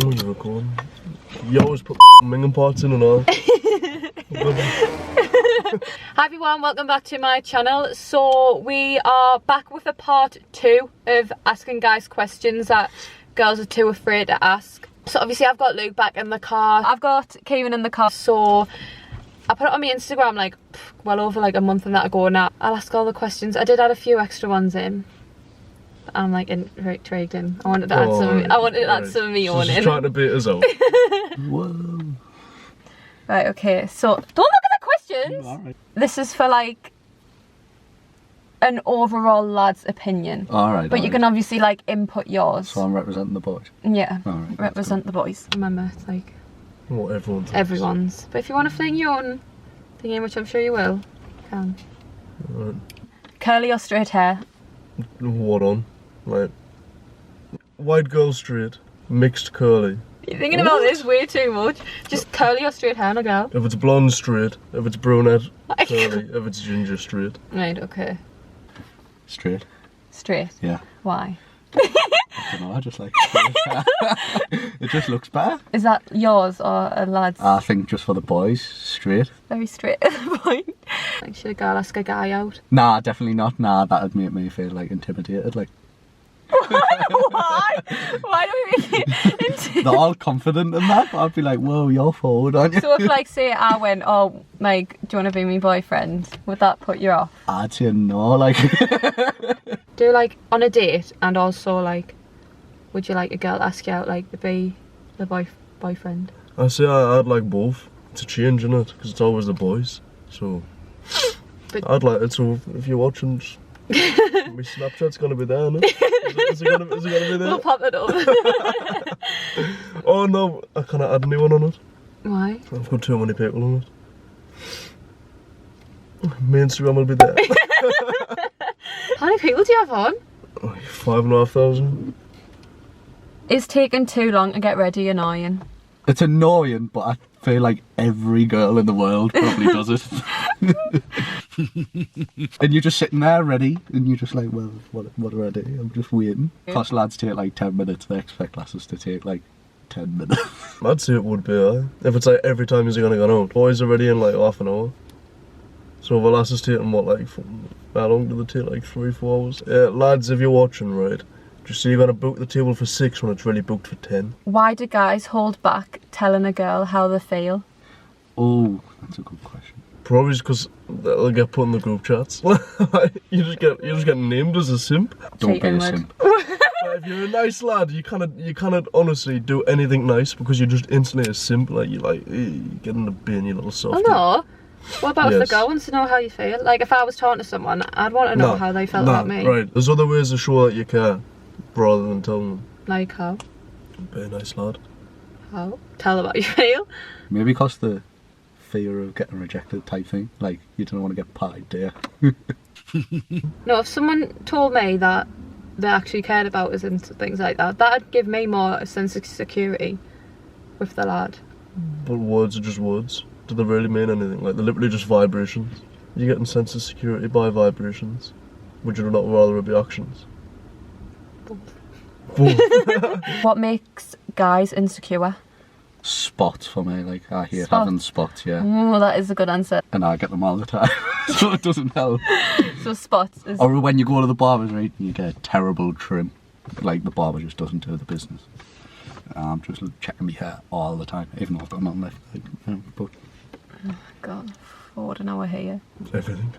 Oh, you're recording. You always put minging parts in and all. Hi everyone, welcome back to my channel. So we are back with a part 2 of asking guys questions that girls are too afraid to ask. So obviously I've got Luke back in the car. I've got Kieran in the car. So I put it on my Instagram like well over like a month and that ago now. I'll ask all the questions. I did add a few extra ones in. I'm like intrigued in. I wanted to add some. I wanted to add some of me on in. She's trying to beat us out. Whoa. Right. Okay. So don't look at the questions. Alright. This is for like an overall lad's opinion. Alright. But you can obviously like input yours. So I'm representing the boys. Yeah. Alright. Represent the boys. Remember, it's like What everyone's. everyone's. But if you want to fling your own thing in, which I'm sure you will, you can. Right. Curly or straight hair? What on? Like white girl straight, mixed curly. You're thinking about this way too much. Just curly or straight hair on a girl. If it's blonde straight, if it's brunette curly, if it's ginger straight. Right. Okay. Straight. Straight. Yeah. Why? I don't know, I just like straight. It just looks better. Is that yours or a lad's? I think just for the boys, straight. Very straight at the point. Like, should a girl ask a guy out? Nah, definitely not. Nah, that'd make me feel like intimidated. Like Why? Why do we make it they're all confident in that, but I'd be like, whoa, you're forward, aren't you? So if like say I went, oh like, do you want to be my boyfriend? Would that put you off? I'd say no, like Do like on a date, and also like, would you like a girl to ask you out like to be the boyfriend? I say I'd like both. It's a change in it, because it's always the boys. So But- I'd like it. So if you're watching, my Snapchat's gonna be there, isn't it? Is it gonna be there? We'll pop it up. Oh no, I can't add a new one on it. Why? I've got too many people on it. My Instagram will be there. How many people do you have on? 5,500. It's taking too long to get ready annoying. it's annoying, but I feel like every girl in the world probably does it. And you're just sitting there ready, and you're just like, well, what do I do? I'm just waiting. Plus lads take like 10 minutes, they expect lasses to take like 10 minutes. I'd say it would be, if it's like every time you're gonna go out. Boys are ready in like half an hour. So the lasses taking what, like, how long do they take? Like 3-4 hours? Yeah, lads, if you're watching, right, just say you're gonna book the table for 6 when it's really booked for 10. Why do guys hold back telling a girl how they feel? Oh, that's a good question. Probably just because they'll get put in the group chats. you just get named as a simp. Don't be Cheating a word. simp. If you're a nice lad, you cannot honestly do anything nice because you're just instantly a simp. Like you get in the bin, you little Oh softie. no. What about if Yes. the girl wants to know how you feel? Like if I was talking to someone, I'd want to know how they felt about me. Right, there's other ways to show that you care, rather than telling them. Like how? Be a nice lad. How? Tell them how you feel. Maybe because the fear of getting rejected type thing. Like, you don't want to get pied, do you? No, if someone told me that they actually cared about us and things like that, that'd give me more a sense of security with the lad. But words are just words. Do they really mean anything? Like, they're literally just vibrations. You're getting sense of security by vibrations. Would you not rather it be actions? Both. What makes guys insecure? Spots for me, like, I hate Spots. having spots, yeah. Oh, that is a good answer. And I get them all the time, so it doesn't help. So spots is... Or when you go to the barber's, right, and you get a terrible trim. Like, the barber just doesn't do the business. I'm just checking my hair all the time, even though I've got none left. Like, but God, forward an hour here. Everything.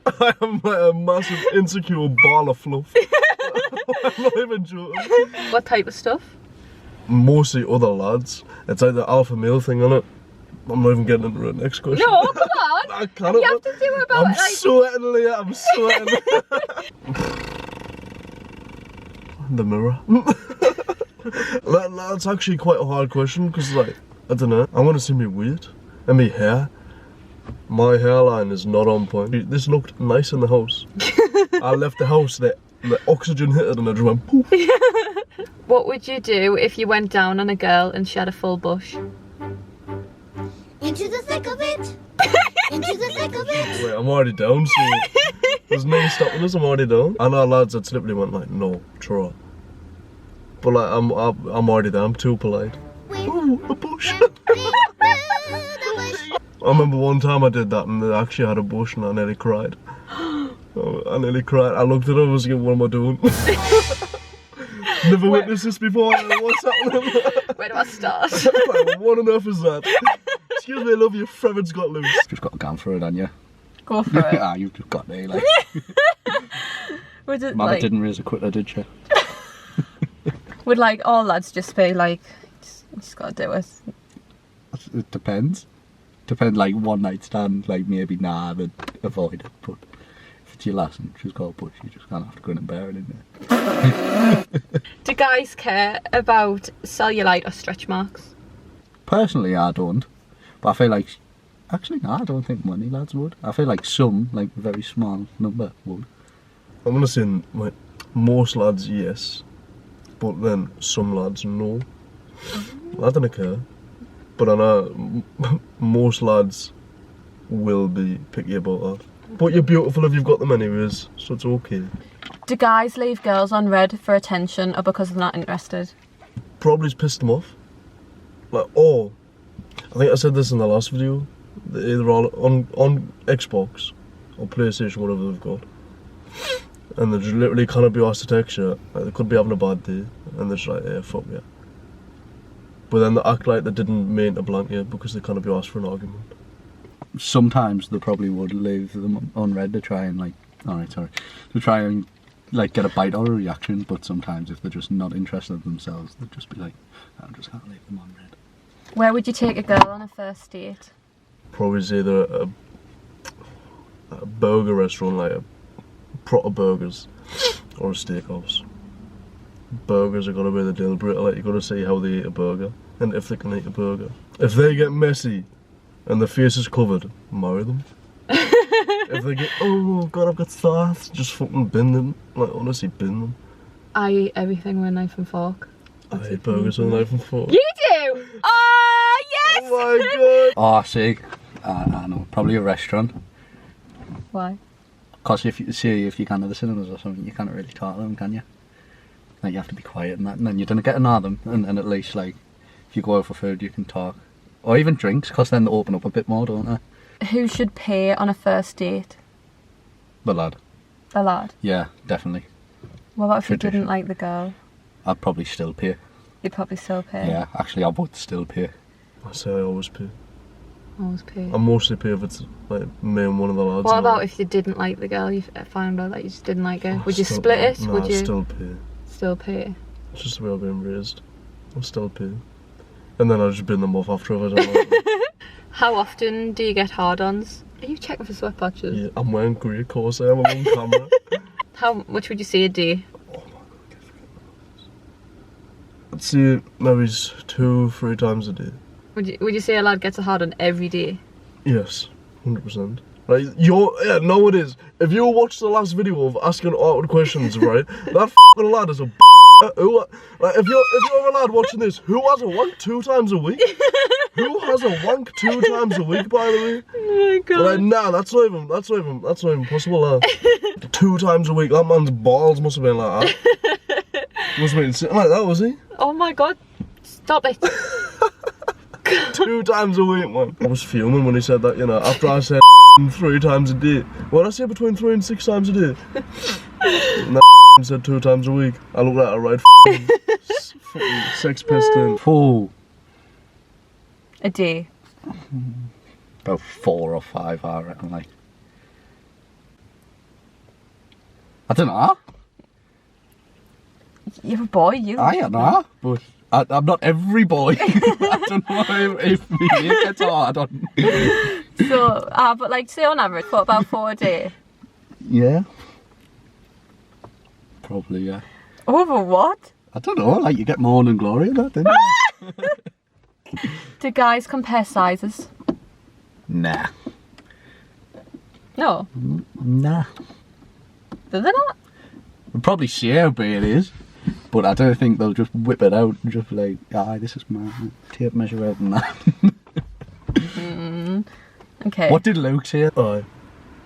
I am like a massive insecure ball of fluff. I'm not even joking. What type of stuff? Mostly other lads. It's like the alpha male thing on it. I'm not even getting into the next question. No, come on. I can't. You have to do it about I'm it, like... sweating, Leia. I'm sweating. The mirror. That's actually quite a hard question because, like, I don't know. I want to see me weight and me hair. My hairline is not on point. This looked nice in the house. I left the house, the oxygen hit it and it just went poof. What would you do if you went down on a girl and she had a full bush? Into the thick of it. Into the thick of it. Wait, I'm already down, so there's no stopping us, I'm already down. I know lads that literally went like, no, try. But like, I'm already there. I'm too polite. Ooh, a bush. I remember one time I did that and they actually had a bush and I nearly cried. I nearly cried. I looked at her and was like, what am I doing? Never witnessed this before. What's happening? Where do I start? Like, what on earth is that? Excuse me, I love you. Thread's got loose. Just got to go for it, haven't you? Go for it. Ah, you've just got me, like. Would it, Mama like, didn't raise a quitter, did she? would like all lads just be like, just gotta do it? It depends. Depends, like one night stand, like maybe nah, then avoid it. But if it's your last and she's got a bush, you just kind of have to go in and bear it in there. Do guys care about cellulite or stretch marks? Personally, I don't. But I feel like, actually, no, I don't think many lads would. I feel like some, like a very small number, would. I'm gonna say like, most lads, yes. But then some lads, no. I don't care. But I know most lads will be picky about that. But you're beautiful if you've got them anyways, so it's okay. Do guys leave girls on red for attention or because they're not interested? Probably pissed them off. Like, oh, I think I said this in the last video. They're either all on Xbox or PlayStation, whatever they've got. And they just literally can't be asked to text you. Like, they could be having a bad day, and they're just like, yeah, fuck yeah. But then they act like they didn't mean to blank you because they can't be asked for an argument. Sometimes they probably would leave them on red to try and, like, alright, sorry, to try and, like, get a bite or a reaction. But sometimes if they're just not interested themselves, they'd just be like, I just can't leave them on red. Where would you take a girl on a first date? Probably is either a burger restaurant, like a proper burgers, or a steakhouse. Burgers are gonna be the deal breaker. Like, you gotta see how they eat a burger and if they can eat a burger. If they get messy and their face is covered, marry them. If they get, oh god, I've got sauce, just fucking bin them. Like, honestly, bin them. I eat everything with a knife and fork. I eat burgers with a knife and fork. You do? Oh, yes! Oh my god! Oh, see, I know, probably a restaurant. Why? Because if you can to the cinemas or something, you can't really talk to them, can you? Like, you have to be quiet and that, and then you don't get to know them, and at least, like, if you go out for food, you can talk. Or even drinks, because then they open up a bit more, don't they? Who should pay on a first date? The lad. The lad? Yeah, definitely. What about if you Tradition. didn't like the girl? I'd probably still pay. You'd probably still pay? Yeah, actually, I would still pay. I say I always pay. Always pay. I mostly pay if it's like me and one of the lads. What and about if you didn't like the girl, you found out that you just didn't like her? Would you still- split it? No, Would I'd you still pay. still pay? It's just the way I've been raised. I'll still pay. And then I'll just bin them off after if I don't like them. How often do you get hard-ons? Are you checking for sweat patches? Yeah, I'm wearing grey, of course I am. I'm on camera. How much would you say a day? Oh my god, I'd say maybe 2-3 times a day. Would you say a lad gets a hard-on every day? Yes, 100%. Right, yeah, no it is. If you watch the last video of asking awkward questions, right, that f***ing lad is a who, like, if you're a lad watching this, who has a wank 2 times a week? Who has a wank 2 times a week, by the way? Oh my god. Like, nah, that's not even possible, 2 times a week, that man's balls must have been like that. Must have been sitting like that, was he? Oh my god. Stop it. 2 times a week, man. I was fuming when he said that, you know, after I said 3 times a day. What did I say, between 3 and 6 times a day? And that said 2 times a week. I look like a right fucking sex pest then. Oh, A day. about 4 or 5, I reckon, like. I don't know. You're a boy, you. I don't know, but I'm not every boy. I don't know if me mate gets hard on. So, but like, say on average, what, about 4 a day? Yeah. Probably, yeah. Over what? I don't know, like you get morning glory and that, don't you? Do guys compare sizes? Nah. No. Nah. Do they not? We'll probably see how big it is, but I don't think they'll just whip it out and just be like, ah, this is my tape measure out and that. Okay. What did Luke say? Aye,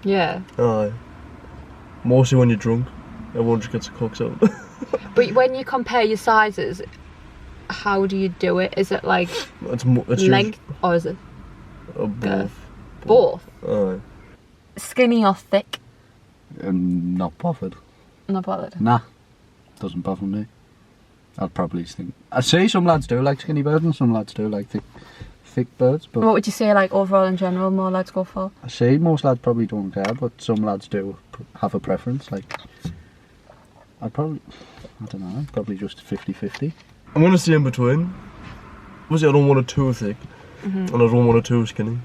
Yeah. aye. Mostly when you're drunk, everyone just gets a cocks out. But when you compare your sizes, how do you do it? Is it like It's length or is it both. both? Aye. Skinny or thick? Not bothered. Not bothered. Nah, doesn't bother me. I'd probably think. I see some lads do like skinny birds and some lads do like thick birds, but What would you say, like overall in general, more lads go for? I see most lads probably don't care, but some lads do have a preference. Like, I don't know, probably just 50-50. I'm gonna stay in between. Obviously, I don't want it too thick, and I don't want it too skinny.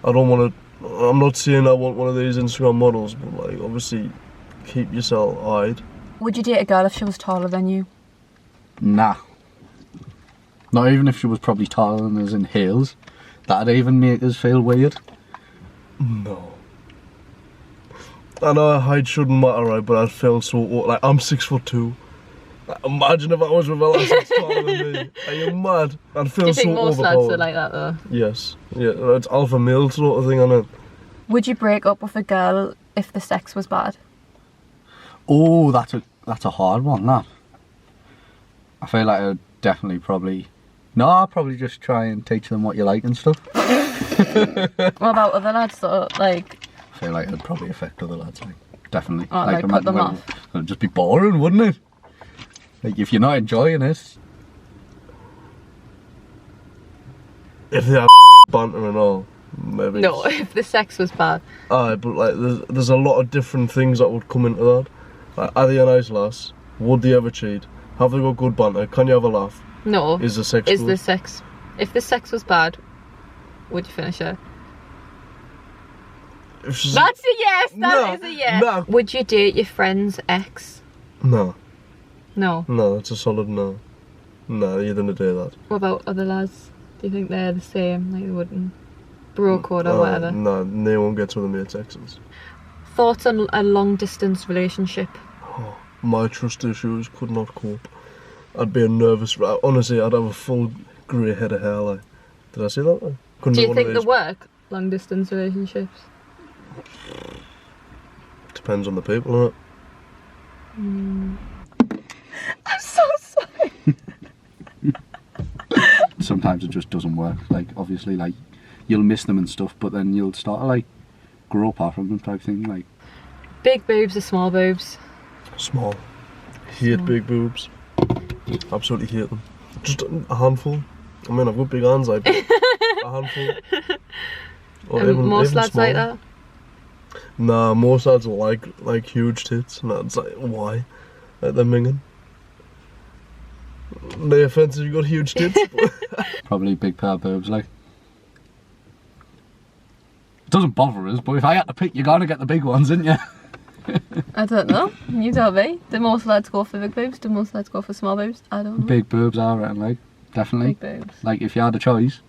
I'm not saying I want one of these Instagram models, but like, obviously, keep yourself eyed. Would you date a girl if she was taller than you? Nah. Not even if she was probably taller than us in heels. That'd even make us feel weird. No. I know height shouldn't matter, right? But I feel so like I'm 6'2". Like, imagine if I was with a lass that's taller than me. Are you mad? I'd feel Do you so think most overpowered. lads are like that though? Yes. Yeah, it's alpha male sort of thing, I know. Would you break up with a girl if the sex was bad? Oh, that's a hard one, that. I feel like I'd definitely probably... No, I'd probably just try and teach them what you like and stuff. What about other lads though? Like, I feel like it'd probably affect other lads, like, definitely. Oh, like cut imagine them when- off? It'd just be boring, wouldn't it? Like, if you're not enjoying it. If they have banter and all, maybe. no, if the sex was bad. Aye, but like, there's a lot of different things that would come into that. Like, are they a nice lass? Would they ever cheat? Have they got good banter? Can you have a laugh? No. Is the sex Is good? the sex... If the sex was bad, would you finish her? If she's... That's a yes! No, That is a yes! no. Would you date your friend's ex? No. No. No, that's a solid no. No, you didn't do that. What about other lads? Do you think they're the same? Like they wouldn't... Bro code or whatever? No, no one gets with their mates' exes. Thoughts on a long distance relationship? Oh, my trust issues could not cope. I'd be a nervous... Honestly, I'd have a full grey head of hair, like. Did I say that? Like, couldn't Do be you one think of they these- work, long distance relationships? Depends on the people, innit? I'm so sorry. Sometimes it just doesn't work. Like, obviously, like, you'll miss them and stuff, but then you'll start to, like, grow apart from them type thing. Like, Big boobs or small boobs? Small. Hate big boobs. Absolutely hate them. Just a handful. I mean, I've got big hands, like, a handful. Or Most lads small. like that? Nah, most lads will like huge tits, and that's like, why? Like, they're minging. No offense if you got huge tits, but probably big pair of boobs, like. It doesn't bother us, but if I had to pick, you're gonna get the big ones, isn't you? I don't know. You tell me. Do most lads go for big boobs? Do most lads go for small boobs? I don't know. Big boobs, I reckon, like, definitely. Big boobs. Like, if you had a choice.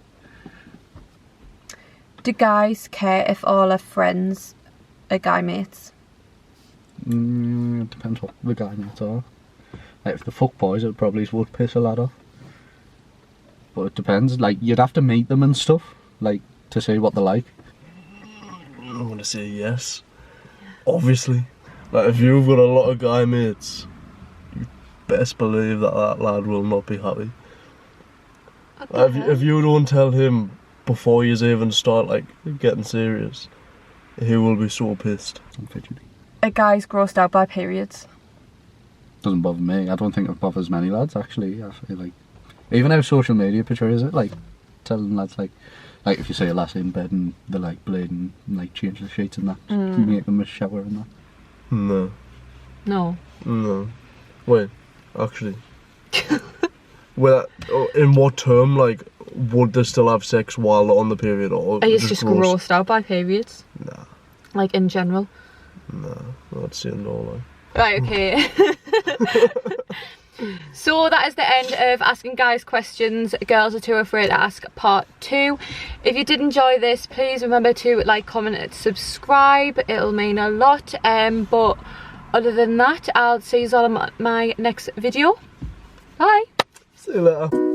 Do guys care if all their friends are guy mates? It depends what the guy mates are. Like, if the fuck boys, it probably would piss a lad off. But it depends. Like, you'd have to meet them and stuff, like, to see what they're like. I'm gonna say yes. Obviously. Like, if you've got a lot of guy mates, you best believe that lad will not be happy. Like, if you don't tell him before you even start, like, getting serious, he will be so pissed. I'm fidgety. Are guys grossed out by periods? Doesn't bother me. I don't think it bothers many lads, actually. I feel like, even how social media portrays it, like, telling lads, like if you see a lass in bed and they're like bleeding and like change the sheets and that, you make them a shower and that. No. No. No. Wait, actually. Well, in what term, like, would they still have sex while they're on the period, or Are you just grossed out by periods? Nah, Like in general? I'd say no, like. Right, okay. So that is the end of asking guys questions girls are too afraid to ask part 2. If you did enjoy this, please remember to like, comment and subscribe. It'll mean a lot. But other than that, I'll see you all in my next video. Bye. See you later.